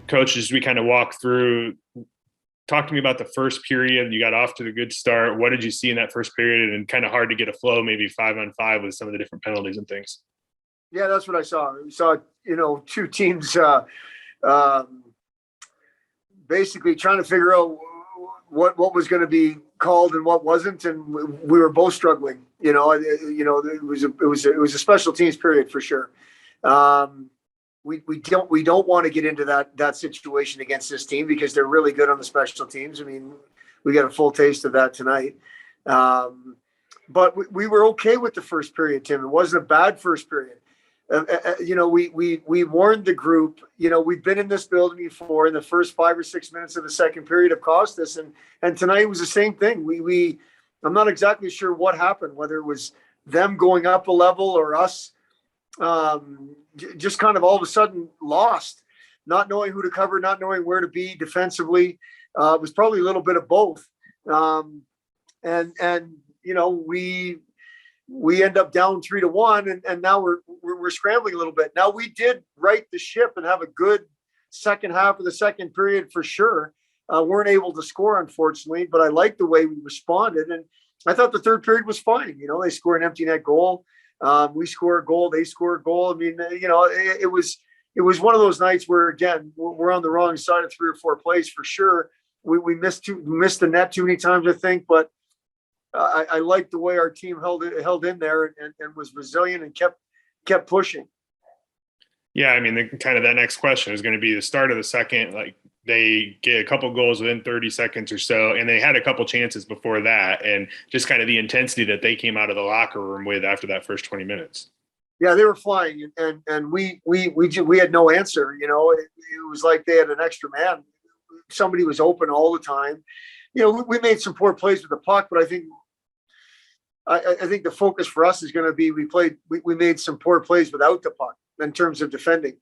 Coach, as we kind of walk through, talk to me about the first period. You got off to the good start. What did you see in that first period? And kind of hard to get a flow, maybe 5-on-5 with some of the different penalties and things. Yeah, that's what I saw. We saw, two teams basically trying to figure out what was going to be called and what wasn't, and we were both struggling. It was a special teams period for sure. We don't want to get into that situation against this team because they're really good on the special teams. I mean, we got a full taste of that tonight. But we were okay with the first period, Tim. It wasn't a bad first period. We warned the group. We've been in this building before, and the first 5 or 6 minutes of the second period have cost us, and tonight was the same thing. I'm not exactly sure what happened, whether it was them going up a level or us just kind of all of a sudden lost, not knowing who to cover, not knowing where to be defensively. It was probably a little bit of both, we end up down 3-1, and now we're scrambling a little bit. Now we did right the ship and have a good second half of the second period for sure. Weren't able to score, unfortunately, but I liked the way we responded, and I thought the third period was fine. They scored an empty net goal. We score a goal, they score a goal. I mean, it was one of those nights where, again, we're on the wrong side of 3 or 4 plays for sure. We missed the net too many times, I think, but I liked the way our team held in there and was resilient and kept pushing. Yeah, I mean, that next question is going to be the start of the second. Like, they get a couple goals within 30 seconds or so, and they had a couple chances before that, and just kind of the intensity that they came out of the locker room with after that first 20 minutes. Yeah, they were flying, and we had no answer. It was like they had an extra man. Somebody was open all the time. We made some poor plays with the puck, but I think the focus for us is going to be we made some poor plays without the puck in terms of defending.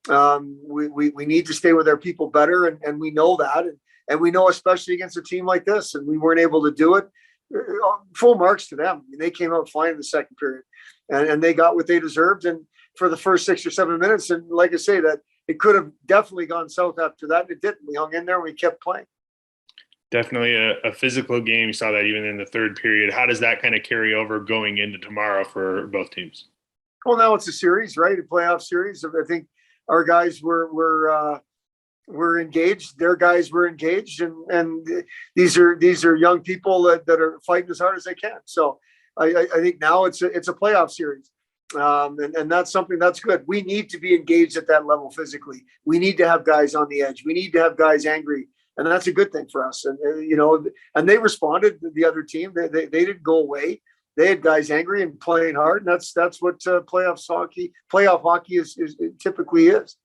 We need to stay with our people better, and we know that, and we know especially against a team like this, and we weren't able to do it. Full marks to them. I mean, they came out flying in the second period, and they got what they deserved. And for the first 6 or 7 minutes, and like I say, that it could have definitely gone south after that. It didn't. We hung in there and we kept playing. Definitely a physical game. You saw that even in the third period. How does that kind of carry over going into tomorrow for both teams? Well, now it's a series, right? A playoff series. I think our guys were engaged. Their guys were engaged, and these are young people that are fighting as hard as they can. So I think now it's a playoff series, and that's something that's good. We need to be engaged at that level physically. We need to have guys on the edge. We need to have guys angry. And that's a good thing for us. And, and they responded to the other team. They didn't go away. They had guys angry and playing hard. And that's what playoff hockey is typically is.